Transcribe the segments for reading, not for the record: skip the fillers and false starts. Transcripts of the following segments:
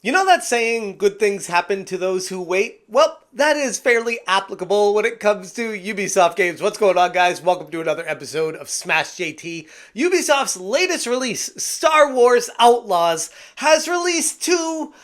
You know that saying, good things happen to those who wait? Well, that is fairly applicable when it comes to Ubisoft games. What's going on, guys? Welcome to another episode of Smash JT. Ubisoft's latest release, Star Wars Outlaws, has released two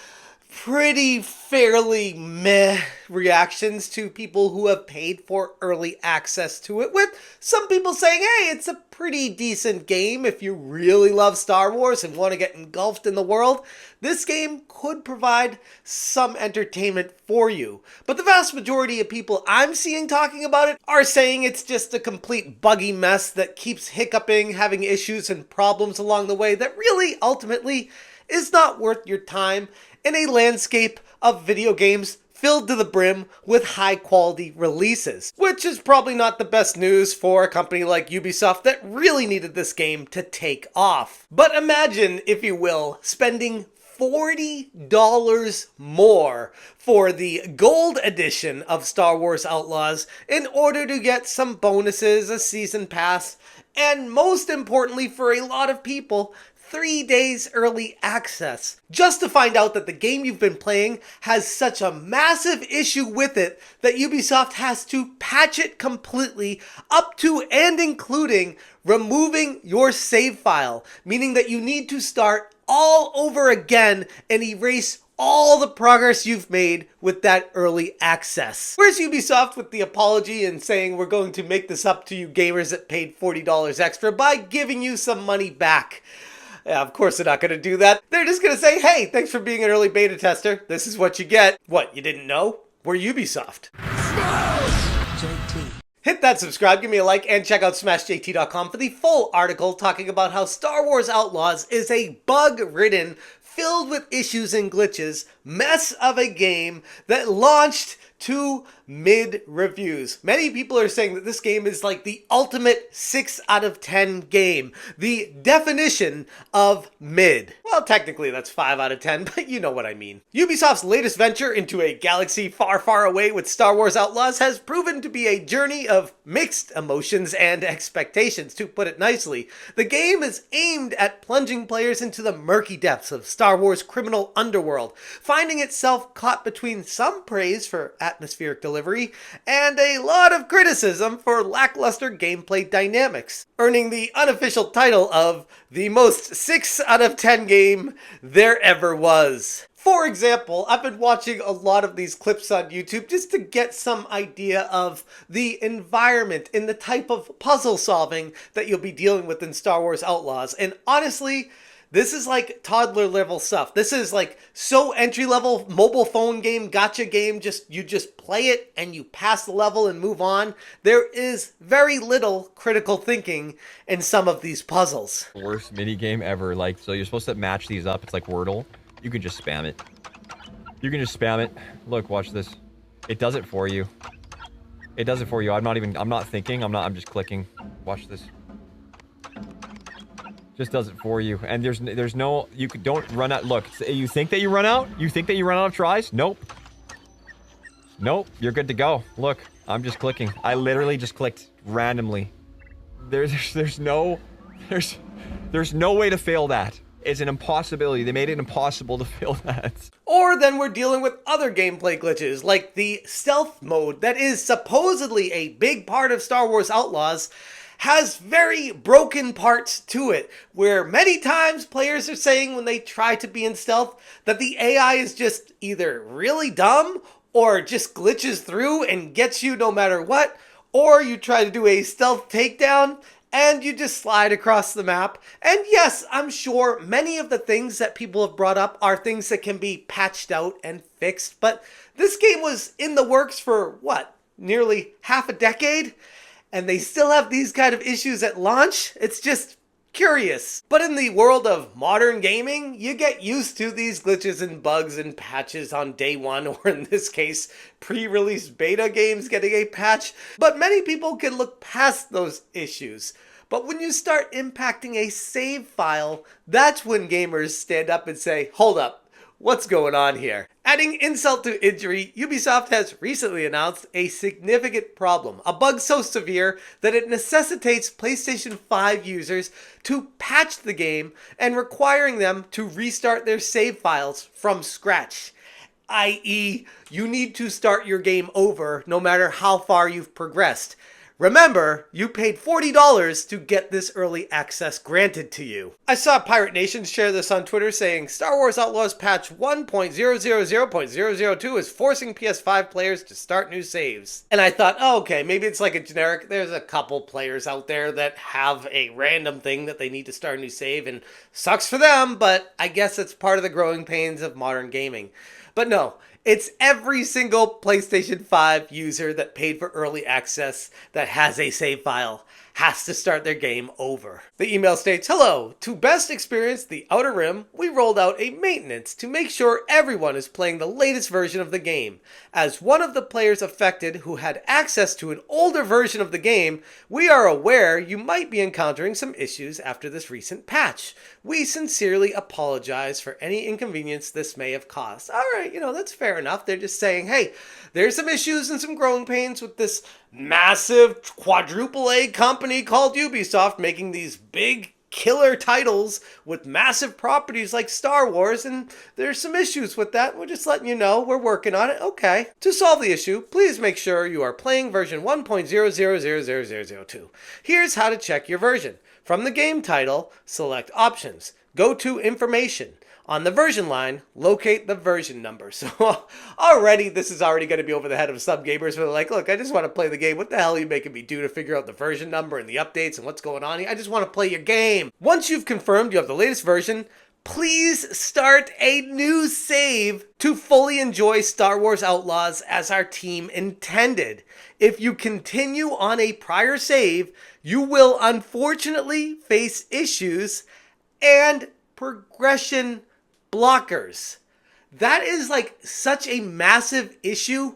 pretty fairly meh reactions to people who have paid for early access to it, with some people saying, hey, it's a pretty decent game if you really love Star Wars and want to get engulfed in the world. This game could provide some entertainment for you. But the vast majority of people I'm seeing talking about it are saying it's just a complete buggy mess that keeps hiccuping, having issues and problems along the way that really ultimately is not worth your time in a landscape of video games filled to the brim with high-quality releases, which is probably not the best news for a company like Ubisoft that really needed this game to take off. But imagine, if you will, spending $40 more for the gold edition of Star Wars Outlaws in order to get some bonuses, a season pass, and most importantly for a lot of people, 3 days early access, just to find out that the game you've been playing has such a massive issue with it that Ubisoft has to patch it completely up to and including removing your save file, meaning that you need to start all over again and erase all the progress you've made with that early access. Where's Ubisoft with the apology and saying we're going to make this up to you gamers that paid $40 extra by giving you some money back? Yeah, of course they're not going to do that. They're just going to say, hey, thanks for being an early beta tester. This is what you get. What, you didn't know? We're Ubisoft. Hit that subscribe, give me a like, and check out SmashJT.com for the full article talking about how Star Wars Outlaws is a bug-ridden, filled with issues and glitches, mess of a game that launched to mid-reviews. Many people are saying that this game is like the ultimate 6 out of 10 game. The definition of mid. Well, technically that's 5 out of 10, but you know what I mean. Ubisoft's latest venture into a galaxy far, far away with Star Wars Outlaws has proven to be a journey of mixed emotions and expectations, to put it nicely. The game is aimed at plunging players into the murky depths of Star Wars criminal underworld, finding itself caught between some praise for atmospheric delivery and a lot of criticism for lackluster gameplay dynamics, earning the unofficial title of the most 6 out of 10 game there ever was. For example, I've been watching a lot of these clips on YouTube just to get some idea of the environment and the type of puzzle solving that you'll be dealing with in Star Wars Outlaws, and honestly, this is like toddler level stuff. This is like so entry level mobile phone game, gotcha game. You just play it and you pass the level and move on. There is very little critical thinking in some of these puzzles. Worst mini game ever. Like, so you're supposed to match these up. It's like Wordle. You can just spam it. You can just spam it. Look, watch this. It does it for you. It does it for you. I'm not thinking. I'm just clicking. Watch this. Just does it for you, and there's no, don't run out. Look, you think that you run out? You think that you run out of tries? Nope. Nope, you're good to go. Look, I'm just clicking. I literally just clicked randomly. There's no way to fail that. It's an impossibility. They made it impossible to fail that. Or then we're dealing with other gameplay glitches, like the stealth mode that is supposedly a big part of Star Wars Outlaws, has very broken parts to it, where many times players are saying when they try to be in stealth that the AI is just either really dumb or just glitches through and gets you no matter what, or you try to do a stealth takedown and you just slide across the map. And yes, I'm sure many of the things that people have brought up are things that can be patched out and fixed, but this game was in the works for, what, nearly half a decade? And they still have these kind of issues at launch? It's just curious. But in the world of modern gaming, you get used to these glitches and bugs and patches on day one, or in this case, pre-release beta games getting a patch. But many people can look past those issues. But when you start impacting a save file, that's when gamers stand up and say, hold up. What's going on here? Adding insult to injury, Ubisoft has recently announced a significant problem, a bug so severe that it necessitates PlayStation 5 users to patch the game and requiring them to restart their save files from scratch. I.e., you need to start your game over no matter how far you've progressed. Remember, you paid $40 to get this early access granted to you. I saw Pirate Nation share this on Twitter saying, Star Wars Outlaws patch 1.000.002 is forcing PS5 players to start new saves. And I thought, oh, okay, maybe it's like a generic, there's a couple players out there that have a random thing that they need to start a new save, and sucks for them, but I guess it's part of the growing pains of modern gaming. But no, it's every single PlayStation 5 user that paid for early access that has a save file has to start their game over. The email states, hello, to best experience the Outer Rim, we rolled out a maintenance to make sure everyone is playing the latest version of the game. As one of the players affected who had access to an older version of the game, we are aware you might be encountering some issues after this recent patch. We sincerely apologize for any inconvenience this may have caused. Alright, that's fair enough. They're just saying, hey, there's some issues and some growing pains with this massive quadruple A company called Ubisoft making these big killer titles with massive properties like Star Wars, and there's some issues with that. We're just letting you know we're working on it. Okay. To solve the issue, please make sure you are playing version 1.0000002. Here's how to check your version. From the game title, select Options. Go to Information. On the version line, locate the version number. So already, this is already going to be over the head of some gamers who are like, look, I just want to play the game. What the hell are you making me do to figure out the version number and the updates and what's going on here? I just want to play your game. Once you've confirmed you have the latest version, please start a new save to fully enjoy Star Wars Outlaws as our team intended. If you continue on a prior save, you will unfortunately face issues and progression blockers. That is like such a massive issue.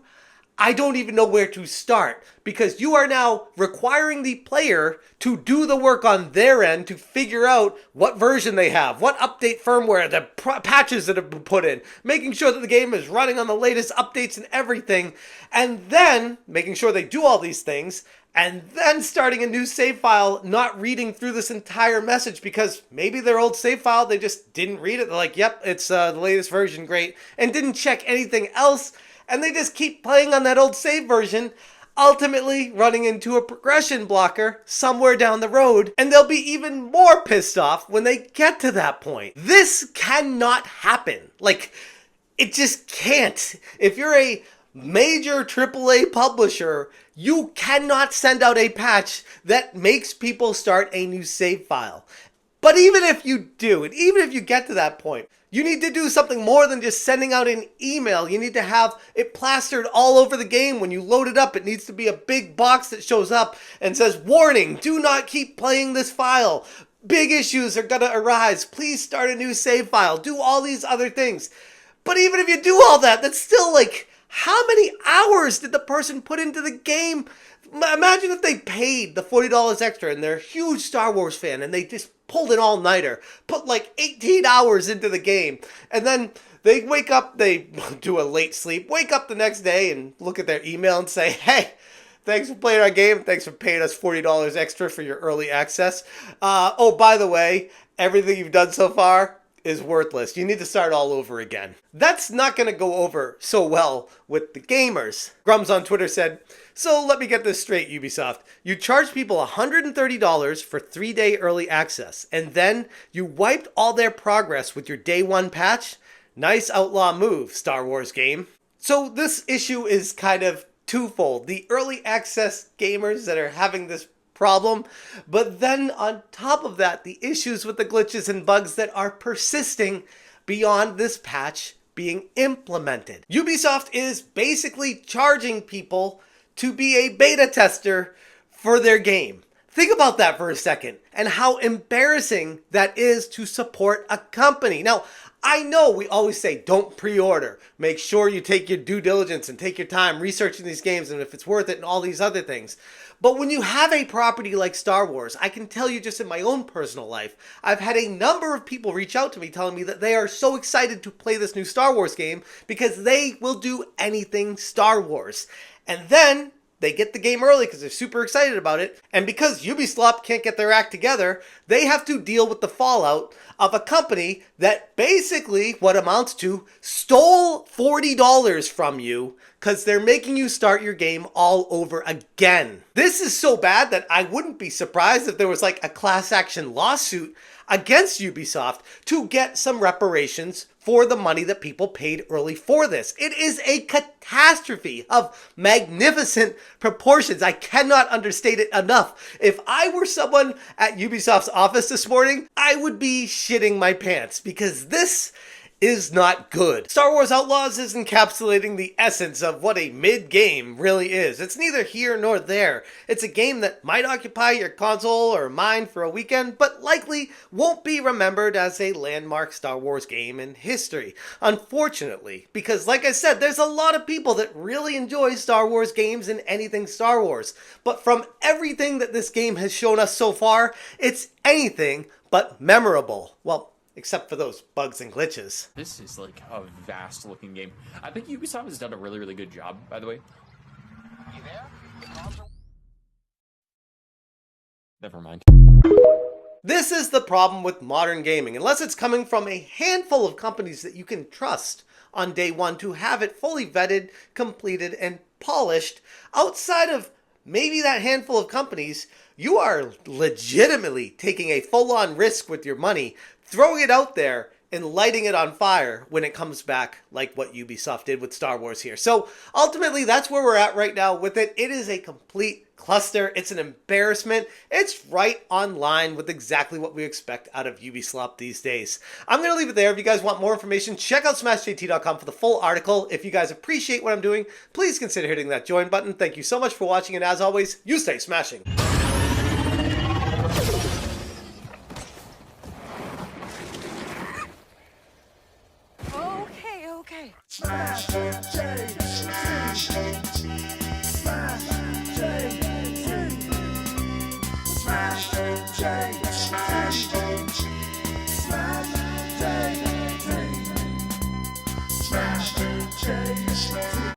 I don't even know where to start, because you are now requiring the player to do the work on their end to figure out what version they have, what update firmware, the patches that have been put in, making sure that the game is running on the latest updates and everything, and then making sure they do all these things, and then starting a new save file, not reading through this entire message because maybe their old save file, they just didn't read it. They're like, yep, it's the latest version, great, and didn't check anything else, and they just keep playing on that old save version, ultimately running into a progression blocker somewhere down the road, and they'll be even more pissed off when they get to that point. This cannot happen. Like, it just can't. If you're a major AAA publisher, you cannot send out a patch that makes people start a new save file. But even if you do, and even if you get to that point, you need to do something more than just sending out an email. You need to have it plastered all over the game. When you load it up, it needs to be a big box that shows up and says, warning, do not keep playing this file. Big issues are going to arise. Please start a new save file. Do all these other things. But even if you do all that, that's still like, how many hours did the person put into the game? Imagine if they paid the $40 extra and they're a huge Star Wars fan and they just pulled an all-nighter, put like 18 hours into the game, and then they wake up, they do a late sleep, wake up the next day and look at their email and say, hey, thanks for playing our game, thanks for paying us $40 extra for your early access. Oh, by the way, everything you've done so far is worthless. You need to start all over again. That's not going to go over so well with the gamers. Grums on Twitter said, so let me get this straight, Ubisoft. You charged people $130 for 3-day early access, and then you wiped all their progress with your day one patch? Nice outlaw move, Star Wars game. So this issue is kind of twofold. The early access gamers that are having this problem, but then on top of that, the issues with the glitches and bugs that are persisting beyond this patch being implemented. Ubisoft is basically charging people to be a beta tester for their game. Think about that for a second and how embarrassing that is to support a company. Now, I know we always say don't pre-order. Make sure you take your due diligence and take your time researching these games and if it's worth it and all these other things. But when you have a property like Star Wars, I can tell you just in my own personal life, I've had a number of people reach out to me telling me that they are so excited to play this new Star Wars game because they will do anything Star Wars. And then they get the game early because they're super excited about it. And because Ubisoft can't get their act together, they have to deal with the fallout of a company that basically, what amounts to, stole $40 from you because they're making you start your game all over again. This is so bad that I wouldn't be surprised if there was like a class action lawsuit against Ubisoft to get some reparations for the money that people paid early for this. It is a catastrophe of magnificent proportions. I cannot understate it enough. If I were someone at Ubisoft's office this morning, I would be shitting my pants because this is not good. Star Wars Outlaws is encapsulating the essence of what a mid-game really is. It's neither here nor there. It's a game that might occupy your console or mine for a weekend, but likely won't be remembered as a landmark Star Wars game in history. Unfortunately, because like I said, there's a lot of people that really enjoy Star Wars games and anything Star Wars. But from everything that this game has shown us so far, it's anything but memorable. Well, except for those bugs and glitches. This is like a vast looking game. I think Ubisoft has done a really, really good job, by the way. You there? Never mind. This is the problem with modern gaming. Unless it's coming from a handful of companies that you can trust on day one to have it fully vetted, completed, and polished, outside of maybe that handful of companies, you are legitimately taking a full-on risk with your money, throwing it out there and lighting it on fire when it comes back, like what Ubisoft did with Star Wars here. So ultimately, that's where we're at right now with it. It is a complete cluster. It's an embarrassment. It's right on line with exactly what we expect out of Ubisoft these days. I'm going to leave it there. If you guys want more information, check out smashjt.com for the full article. If you guys appreciate what I'm doing, please consider hitting that join button. Thank you so much for watching, and as always, you stay smashing. Okay.